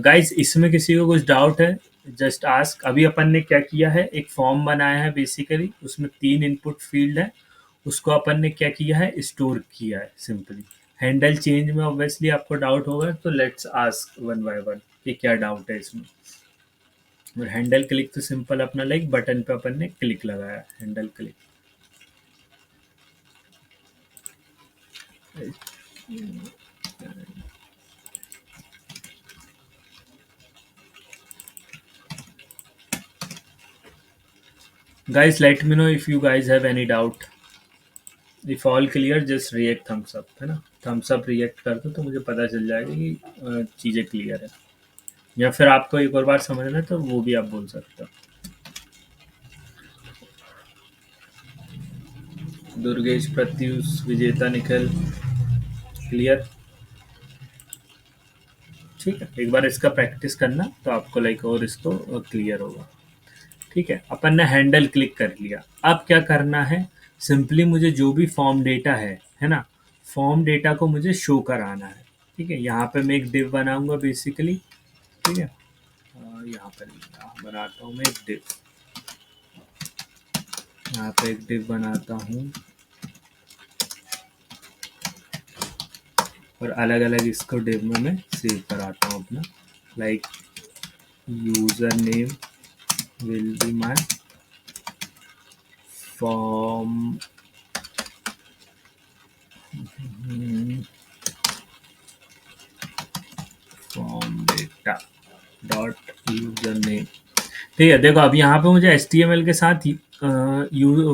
गाइज इसमें किसी को कुछ डाउट है जस्ट आस्क। अभी अपन ने क्या किया है, एक फॉर्म बनाया है बेसिकली, उसमें 3 इनपुट फील्ड है, उसको अपन ने क्या किया है, स्टोर किया है सिंपली। हैंडल चेंज में ऑब्वियसली आपको डाउट होगा, तो let's ask one by one कि क्या डाउट है इसमें। और हैंडल क्लिक तो सिंपल अपना लाइक बटन पे अपन ने क्लिक लगाया, handle click. Guys, let me know if you guys have any doubt. If all clear, just react thumbs up, है ना। थम्स अप रिएक्ट कर दो तो मुझे पता चल जाएगा कि चीज़ें क्लियर है। या फिर आपको एक और बार समझना है तो वो भी आप बोल सकते हो। दुर्गेश, प्रत्युष, विजेता, निखिल, क्लियर। ठीक है, एक बार इसका प्रैक्टिस करना तो आपको लाइक और इसको क्लियर होगा। ठीक है, अपन ने हैंडल क्लिक कर लिया। अब क्या करना है, सिंपली मुझे जो भी फॉर्म डेटा है ना, फॉर्म डेटा को मुझे शो कराना है। ठीक है, यहाँ पे मैं एक डिव बनाऊंगा बेसिकली। ठीक है, यहाँ पर बनाता हूँ मैं एक डिव, यहाँ पे एक डिव बनाता हूँ और अलग अलग इसको डिव में मैं सेव कराता हूँ अपना। Like user name will be my form form data dot user name। ठीक है, देखो अब यहाँ पे मुझे HTML के साथ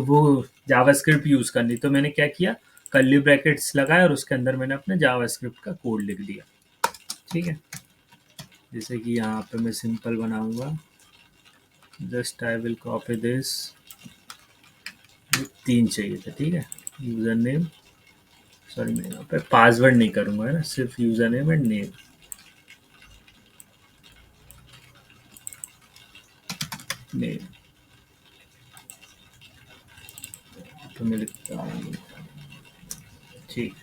वो जावास्क्रिप्ट यूज करनी, तो मैंने क्या किया, कर्ली ब्रैकेट्स लगाए और उसके अंदर मैंने अपने जावास्क्रिप्ट का कोड लिख दिया। ठीक है, जैसे कि यहाँ पे मैं सिंपल बनाऊंगा, just I will copy this. 3 चाहिए था। ठीक है, यूजर नेम, सॉरी मैं यहाँ पे पासवर्ड नहीं करूंगा, है ना, सिर्फ user name and name. Name तो मैं लिखता हूँ। ठीक,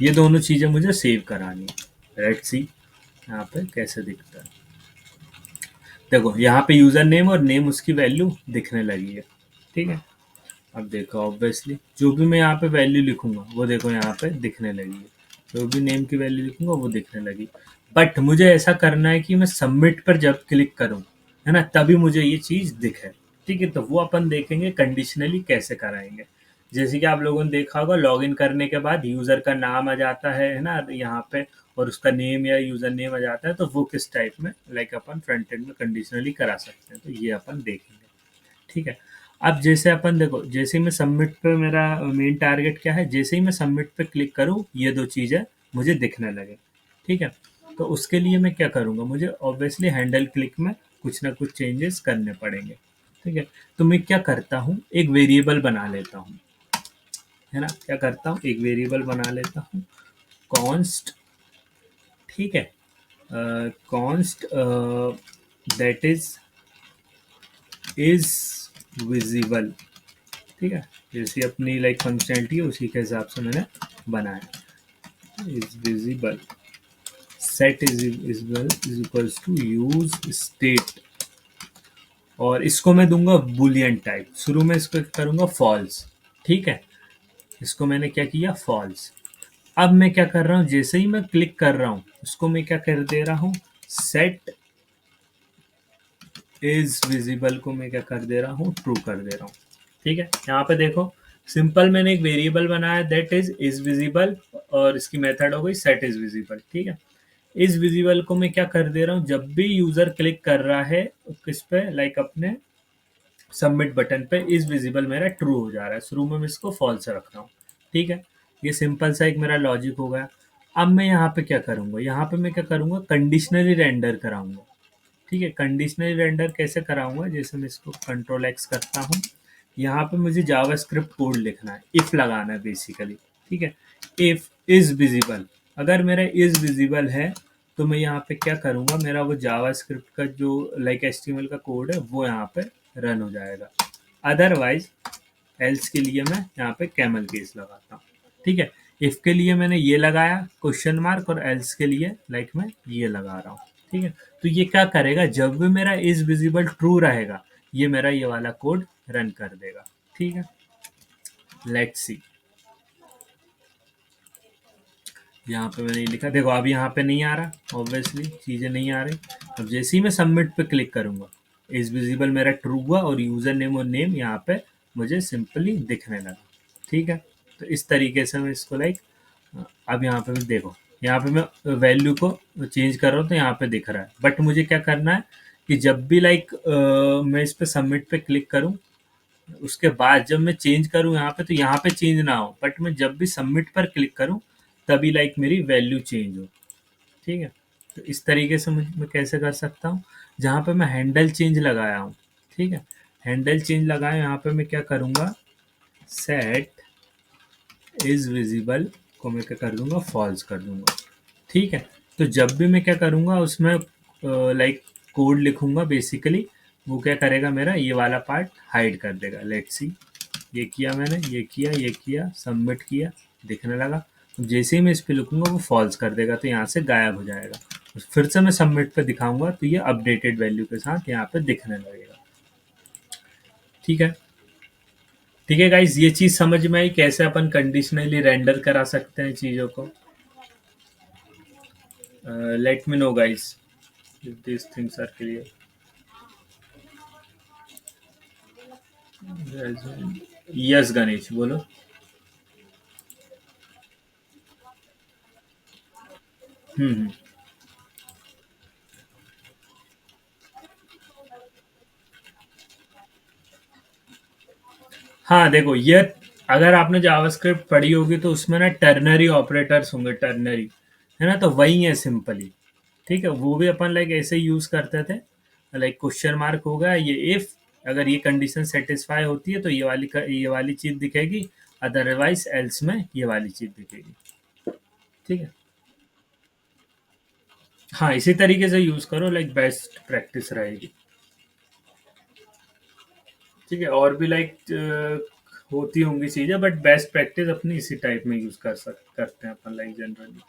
ये दोनों चीज़ें मुझे सेव करानी है। लेट्स सी यहाँ पे कैसे दिखता है। देखो यहाँ पे यूज़र नेम और नेम उसकी वैल्यू दिखने लगी है। ठीक है, अब देखो ऑब्वियसली जो भी मैं यहाँ पे वैल्यू लिखूंगा वो देखो यहाँ पे दिखने लगी है। जो भी नेम की वैल्यू लिखूंगा वो दिखने लगी। बट मुझे ऐसा करना है कि मैं सबमिट पर जब क्लिक करूँ, है ना, तभी मुझे ये चीज़ दिखे। ठीक है, तो वो अपन देखेंगे कंडीशनली कैसे कराएंगे। जैसे कि आप लोगों ने देखा होगा, लॉगिन करने के बाद यूज़र का नाम आ जाता है ना यहाँ पे, और उसका नेम या यूज़र नेम आ जाता है, तो वो किस टाइप में लाइक अपन फ्रंट एंड में कंडीशनली करा सकते हैं, तो ये अपन देखेंगे। ठीक है, अब जैसे अपन देखो, जैसे ही मैं सबमिट पे, मेरा मेन टारगेट क्या है, जैसे ही मैं सबमिट पे क्लिक करूँ ये 2 चीज़ें मुझे दिखने लगे। ठीक है, तो उसके लिए मैं क्या करूँगा, मुझे ऑब्वियसली हैंडल क्लिक में कुछ ना कुछ चेंजेस करने पड़ेंगे। ठीक है, तो मैं क्या करता हूँ, एक वेरिएबल बना लेता हूँ। है ना। क्या करता हूँ, एक वेरिएबल बना लेता हूँ, कॉन्स्ट, ठीक है, कॉन्स्ट दैट इज विजिबल, ठीक है, जैसी अपनी लाइक फंक्शनैलिटी है उसी के हिसाब से मैंने बनाया, is visible, set is visible is equals to use state, और इसको मैं दूंगा बुलियन टाइप, शुरू में इसको करूंगा फॉल्स, ठीक है, इसको मैंने क्या किया, फॉल्स। अब मैं क्या कर रहा हूँ, जैसे ही मैं क्लिक कर रहा हूँ उसको मैं क्या कर दे रहा हूँ, सेट इज विजिबल को मैं क्या कर दे रहा हूँ, ट्रू कर दे रहा हूँ, ठीक है। यहाँ पे देखो, सिंपल मैंने एक वेरिएबल बनाया दैट इज विजिबल, और इसकी मेथड हो गई सेट इज विजिबल, ठीक है। इज विजिबल को मैं क्या कर दे रहा हूँ, जब भी यूजर क्लिक कर रहा है किस पे, लाइक अपने सबमिट बटन पे, इज विजिबल मेरा ट्रू हो जा रहा है, शुरू में मैं इसको फॉल्स रख रहा हूँ, ठीक है। ये सिंपल सा एक मेरा लॉजिक हो गया। अब मैं यहाँ पे क्या करूँगा, यहाँ पे मैं क्या करूँगा, कंडीशनली रेंडर कराऊंगा, ठीक है। कंडीशनली रेंडर कैसे कराऊंगा, जैसे मैं इसको कंट्रोल एक्स करता हूँ, यहाँ पे मुझे जावास्क्रिप्ट कोड लिखना है, इफ लगाना है बेसिकली, ठीक है। इफ इज विजिबल, अगर मेरा इज विजिबल है तो मैं यहाँ पे क्या करूँगा, मेरा वो जावास्क्रिप्ट का जो लाइक एचटीएमएल का कोड है वो यहाँ पे रन हो जाएगा। अदरवाइज एल्स के लिए मैं यहाँ पे कैमल केस लगाता हूँ, ठीक है। इफ के लिए मैंने ये लगाया क्वेश्चन मार्क, और एल्स के लिए लाइक मैं ये लगा रहा हूँ, ठीक है। तो ये क्या करेगा, जब भी मेरा इज विजिबल ट्रू रहेगा ये मेरा ये वाला कोड रन कर देगा, ठीक है। लेट्स सी, यहाँ पे मैंने लिखा, देखो अब यहाँ पे नहीं आ रहा, ऑब्वियसली चीज़ें नहीं आ रही। अब जैसे ही मैं सबमिट पे क्लिक करूँगा इज विजिबल मेरा ट्रू हुआ, और यूज़र नेम और नेम यहाँ पे मुझे सिंपली दिखने लगा, ठीक है। तो इस तरीके से मैं इसको लाइक, अब यहाँ पे मैं देखो, यहाँ पे मैं वैल्यू को चेंज कर रहा हूँ तो यहाँ पे दिख रहा है, बट मुझे क्या करना है कि जब भी लाइक मैं इस पे सबमिट पे क्लिक करूँ, उसके बाद जब मैं चेंज करूँ यहाँ पे तो यहाँ पे चेंज ना हो, बट मैं जब भी सबमिट पर क्लिक करूँ तभी लाइक मेरी वैल्यू चेंज हो, ठीक है। तो इस तरीके से मैं कैसे कर सकता हूँ, जहाँ पे मैं हैंडल चेंज लगाया हूँ, ठीक है, हैंडल चेंज लगाया, यहाँ पे मैं क्या करूँगा, सेट इज विजिबल को मैं क्या कर दूंगा, फॉल्स कर दूंगा, ठीक है। तो जब भी मैं क्या करूँगा उसमें लाइक कोड लिखूंगा बेसिकली, वो क्या करेगा, मेरा ये वाला पार्ट हाइड कर देगा। लेट्स सी, ये किया मैंने, ये किया, सबमिट किया, दिखने लगा। जैसे ही मैं इस पे लिखूंगा वो फॉल्स कर देगा, तो यहाँ से गायब हो जाएगा। फिर से मैं सबमिट पे दिखाऊंगा तो ये अपडेटेड वैल्यू के साथ यहाँ पे दिखने लगेगा, ठीक है। ठीक है गाइज, ये चीज़ समझ में आई कैसे अपन कंडीशनली रेंडर करा सकते हैं चीज़ों को। Let me know guys if these things are clear. Yes Ganesh बोलो। हम्म। हाँ देखो, ये अगर आपने जावास्क्रिप्ट पढ़ी होगी तो उसमें ना टर्नरी ऑपरेटर्स होंगे, टर्नरी, है ना, तो वही है सिंपली, ठीक है। वो भी अपन लाइक ऐसे ही यूज करते थे, लाइक क्वेश्चन मार्क होगा, ये इफ अगर ये कंडीशन सेटिस्फाई होती है तो ये वाली चीज दिखेगी, अदरवाइज एल्स में ये वाली चीज दिखेगी, ठीक है। हाँ, इसी तरीके से यूज करो, लाइक बेस्ट प्रैक्टिस रहेगी, ठीक है। और भी लाइक होती होंगी चीजें, बट बेस्ट प्रैक्टिस अपनी इसी टाइप में यूज करते हैं अपन लाइक जनरली,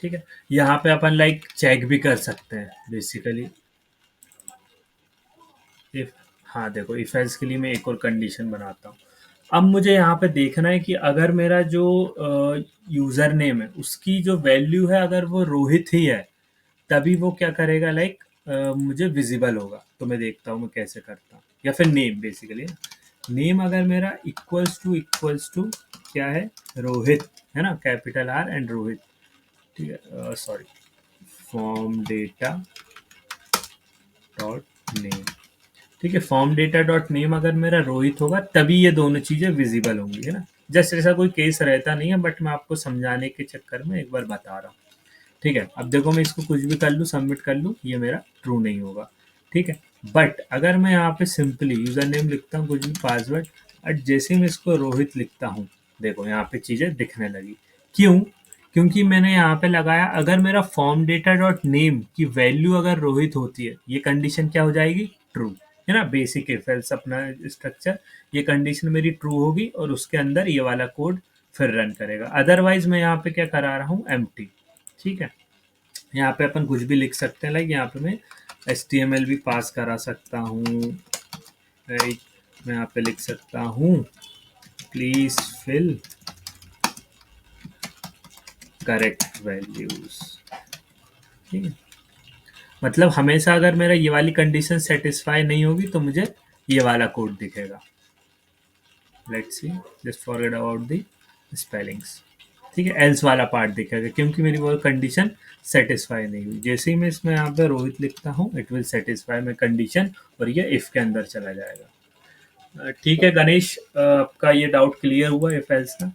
ठीक है। यहाँ पे अपन लाइक चेक भी कर सकते हैं बेसिकली, इफ, हाँ देखो, इफ एल्स के लिए मैं एक और कंडीशन बनाता हूँ। अब मुझे यहाँ पे देखना है कि अगर मेरा जो यूजर नेम है उसकी जो वैल्यू है अगर वो रोहित ही है, तभी वो क्या करेगा, लाइक मुझे विजिबल होगा। तो मैं देखता हूँ मैं कैसे करता हूँ, या फिर नेम बेसिकली, नेम अगर मेरा इक्वल्स टू क्या है, रोहित, है ना, कैपिटल आर एंड रोहित, ठीक है, sorry, form data dot name, ठीक है। फॉर्म डेटा डॉट नेम अगर मेरा रोहित होगा तभी ये दोनों चीजें विजिबल होंगी, है ना। जस्ट ऐसा कोई केस रहता नहीं है, बट मैं आपको समझाने के चक्कर में एक बार बता रहा हूँ, ठीक है। अब देखो, मैं इसको कुछ भी कर लूँ, सबमिट कर लूँ, ये मेरा ट्रू नहीं होगा, ठीक है। बट अगर मैं यहाँ पे सिंपली यूजर नेम लिखता हूँ, कुछ भी पासवर्ड, और जैसे ही मैं इसको रोहित लिखता हूँ, देखो यहाँ पे चीज़ें दिखने लगी। क्यों? क्योंकि मैंने यहाँ पे लगाया अगर मेरा फॉर्म डेटा डॉट नेम की वैल्यू अगर रोहित होती है, ये कंडीशन क्या हो जाएगी? ट्रू। है ना? बेसिक इफ एल्स अपना स्ट्रक्चर, ये कंडीशन मेरी ट्रू होगी और उसके अंदर ये वाला कोड फिर रन करेगा। अदरवाइज मैं यहाँ पे क्या करा रहा हूँ? एम्प्टी। ठीक है? यहाँ पे अपन कुछ भी लिख सकते हैं, लाइक यहाँ पे मैं HTML भी पास करा सकता हूँ। राइट, मैं यहाँ पे लिख सकता हूँ प्लीज फिल करेक्ट वैल्यूज। ठीक है, मतलब हमेशा अगर मेरा ये वाली कंडीशन सेटिस्फाई नहीं होगी तो मुझे ये वाला कोड दिखेगा। Let's see, just forget about the spellings. ठीक है, एल्स वाला पार्ट दिखेगा क्योंकि मेरी वो कंडीशन सेटिस्फाई नहीं हुई। जैसे ही मैं इसमें यहाँ पे रोहित लिखता हूँ, it will satisfy my condition और ये इफ के अंदर चला जाएगा। ठीक है गणेश, आपका ये डाउट क्लियर हुआ इफ एल्स का?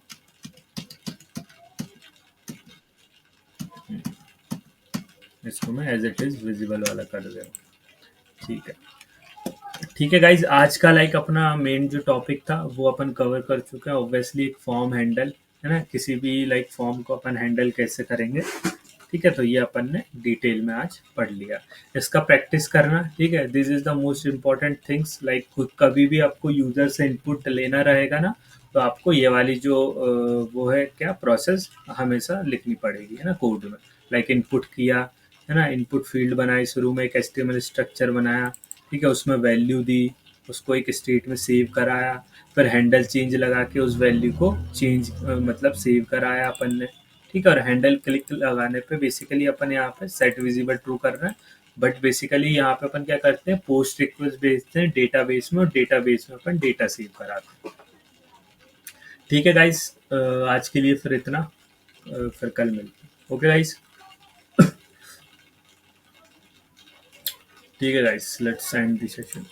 इसको मैं एज इट इज विजिबल वाला कर दे रहा हूँ। ठीक है, ठीक है गाइज, आज का लाइक अपना मेन जो टॉपिक था वो अपन कवर कर चुके हैं। ऑब्वियसली एक फॉर्म हैंडल है ना, किसी भी लाइक फॉर्म को अपन हैंडल कैसे करेंगे। ठीक है, तो ये अपन ने डिटेल में आज पढ़ लिया। इसका प्रैक्टिस करना, ठीक है, this is the most important things. Like खुद कभी भी आपको यूजर से इनपुट लेना रहेगा ना, तो आपको ये वाली जो वो है क्या प्रोसेस हमेशा लिखनी पड़ेगी, है ना, कोड में। लाइक इनपुट किया, है ना, इनपुट फील्ड बनाई, शुरू में एक HTML स्ट्रक्चर बनाया, ठीक है, उसमें वैल्यू दी, उसको एक स्टेट में सेव कराया, फिर हैंडल चेंज लगा के उस वैल्यू को चेंज मतलब सेव कराया अपन ने। ठीक है, और हैंडल क्लिक लगाने पे बेसिकली अपन यहाँ पे सेट विजिबल ट्रू कर रहे हैं। बट बेसिकली यहाँ पे अपन क्या करते हैं, पोस्ट रिक्वेस्ट भेजते हैं डेटाबेस में और डेटाबेस में अपन डेटा सेव कराते हैं। ठीक है गाइस, आज के लिए फिर इतना, फिर कल मिलते हैं। ओके गाइस, ठीक है guys, let's end the session.